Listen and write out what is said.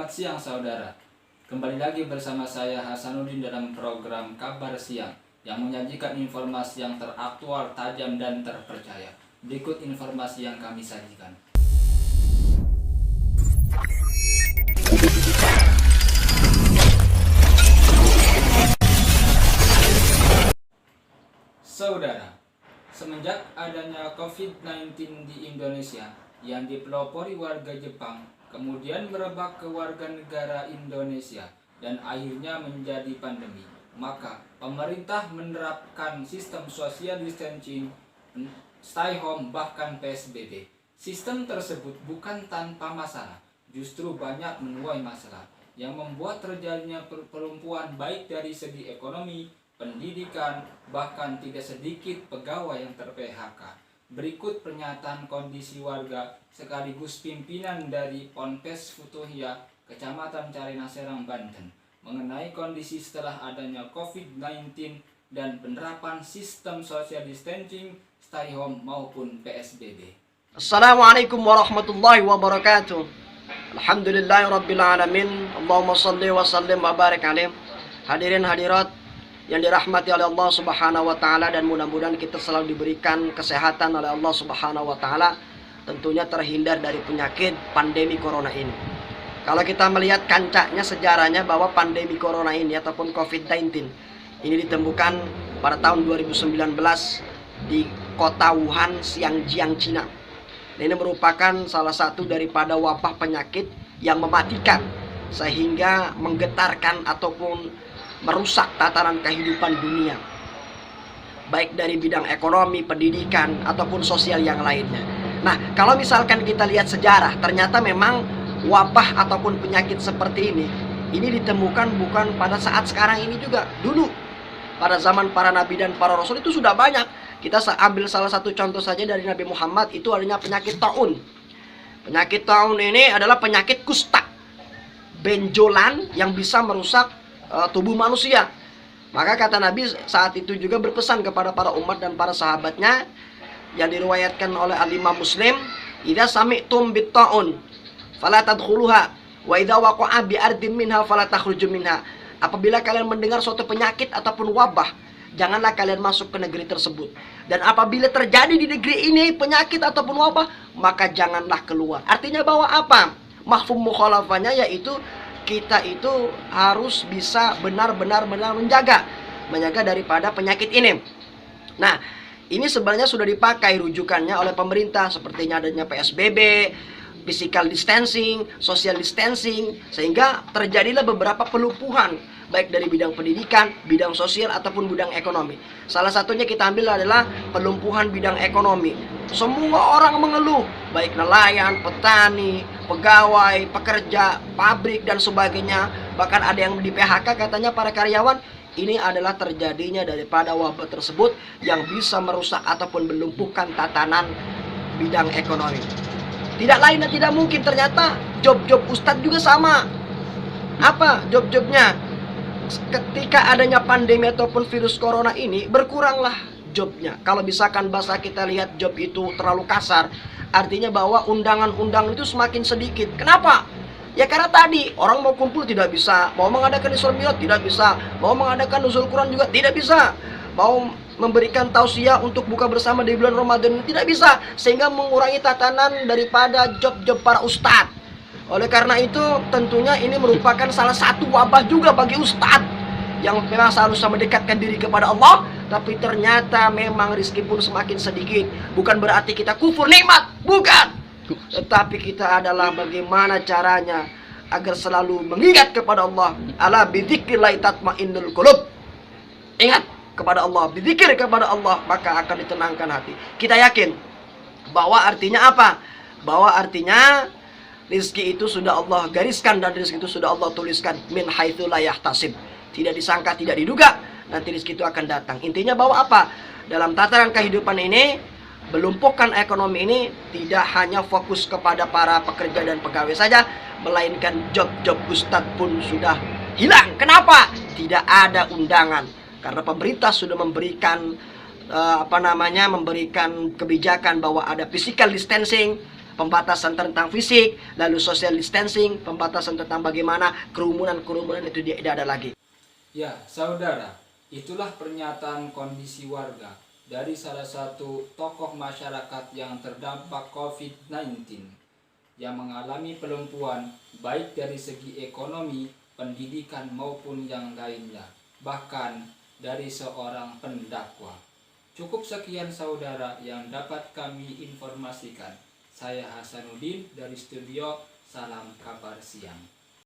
Selamat siang saudara. Kembali lagi bersama saya Hasanuddin dalam program Kabar Siang yang menyajikan informasi yang teraktual, tajam dan terpercaya. Berikut informasi yang kami sajikan. Saudara, semenjak adanya COVID-19 di Indonesia yang dipelopori warga Jepang, kemudian merebak ke warga negara Indonesia dan akhirnya menjadi pandemi, maka pemerintah menerapkan sistem social distancing, stay home, bahkan PSBB. Sistem tersebut bukan tanpa masalah, justru banyak menuai masalah yang membuat terjadinya pelumpuhan baik dari segi ekonomi, pendidikan, bahkan tidak sedikit pegawai yang ter-PHK. Berikut pernyataan kondisi warga sekaligus pimpinan dari Ponpes Futuhia, Kecamatan Carina Serang, Banten, mengenai kondisi setelah adanya COVID-19 dan penerapan sistem social distancing, stay home maupun PSBB. Assalamualaikum warahmatullahi wabarakatuh. Alhamdulillahirabbil alamin. Allahumma shalli wa sallim wa barik alaih. Hadirin hadirat yang dirahmati oleh Allah Subhanahu wa taala, dan mudah-mudahan kita selalu diberikan kesehatan oleh Allah Subhanahu wa taala, tentunya terhindar dari penyakit pandemi corona ini. Kalau kita melihat kancahnya sejarahnya bahwa pandemi corona ini ataupun COVID-19 ini ditemukan pada tahun 2019 di kota Wuhan, Xinjiang, Cina. Ini merupakan salah satu daripada wabah penyakit yang mematikan sehingga menggetarkan ataupun merusak tatanan kehidupan dunia, baik dari bidang ekonomi, pendidikan, ataupun sosial yang lainnya. Nah, kalau misalkan kita lihat sejarah, ternyata memang wabah ataupun penyakit seperti ini ditemukan bukan pada saat sekarang ini juga. Dulu, pada zaman para nabi dan para rasul itu sudah banyak. Kita ambil salah satu contoh saja dari Nabi Muhammad, itu adanya penyakit taun. Penyakit taun ini adalah penyakit kusta, benjolan yang bisa merusak tubuh manusia. Maka kata Nabi saat itu juga berpesan kepada para umat dan para sahabatnya, yang diriwayatkan oleh al-Imam Muslim, "Idza sami'tum bit-ta'un fala tadkhuluha wa idza waqa'a bi ardin minha fala takhruju minha." Apabila kalian mendengar suatu penyakit ataupun wabah, janganlah kalian masuk ke negeri tersebut. Dan apabila terjadi di negeri ini penyakit ataupun wabah, maka janganlah keluar. Artinya bahwa apa? Mafhum mukhalafahnya yaitu kita itu harus bisa benar-benar menjaga daripada penyakit ini. Nah, ini sebenarnya sudah dipakai rujukannya oleh pemerintah, sepertinya adanya PSBB, physical distancing, social distancing, sehingga terjadilah beberapa pelumpuhan baik dari bidang pendidikan, bidang sosial, ataupun bidang ekonomi. Salah satunya kita ambil adalah pelumpuhan bidang ekonomi. Semua orang mengeluh, baik nelayan, petani, pegawai, pekerja, pabrik, dan sebagainya. Bahkan ada yang di PHK katanya para karyawan. Ini adalah terjadinya daripada wabah tersebut yang bisa merusak ataupun melumpuhkan tatanan bidang ekonomi. Tidak lain dan tidak mungkin, ternyata job-job ustadz juga sama. Apa job-jobnya? Ketika adanya pandemi ataupun virus corona ini, berkuranglah jobnya. Kalau misalkan bahasa kita lihat job itu terlalu kasar, artinya bahwa undangan-undangan itu semakin sedikit. Kenapa? Ya karena tadi orang mau kumpul tidak bisa, mau mengadakan Isra Mi'raj tidak bisa, mau mengadakan nuzul Quran juga tidak bisa, mau memberikan tausiah untuk buka bersama di bulan Ramadan tidak bisa, sehingga mengurangi tatanan daripada job-job para ustadz. Oleh karena itu tentunya ini merupakan salah satu wabah juga bagi ustadz yang memang seharusnya mendekatkan diri kepada Allah, tapi ternyata memang rezeki pun semakin sedikit. Bukan berarti kita kufur nikmat, bukan, tetapi kita adalah bagaimana caranya agar selalu mengingat kepada Allah. Ala bidzikrillah tatmainnul qulub. Ingat kepada Allah, berzikir kepada Allah, maka akan ditenangkan hati. Kita yakin bahwa artinya apa? Bahwa artinya rezeki itu sudah Allah gariskan dan rezeki itu sudah Allah tuliskan, min haitsu la yahtasib. Tidak disangka, tidak diduga, nanti rezeki itu akan datang. Intinya bahwa apa? Dalam tataran kehidupan ini, melumpuhkan ekonomi ini tidak hanya fokus kepada para pekerja dan pegawai saja, melainkan job-job ustadz pun sudah hilang. Kenapa? Tidak ada undangan. Karena pemerintah sudah memberikan memberikan kebijakan bahwa ada physical distancing, pembatasan tentang fisik, lalu social distancing, pembatasan tentang bagaimana kerumunan itu tidak ada lagi. Ya, saudara, itulah pernyataan kondisi warga dari salah satu tokoh masyarakat yang terdampak COVID-19 yang mengalami pelumpuhan baik dari segi ekonomi, pendidikan maupun yang lainnya, bahkan dari seorang pendakwa. Cukup sekian saudara yang dapat kami informasikan. Saya Hasanuddin dari studio Salam Kabar Siang.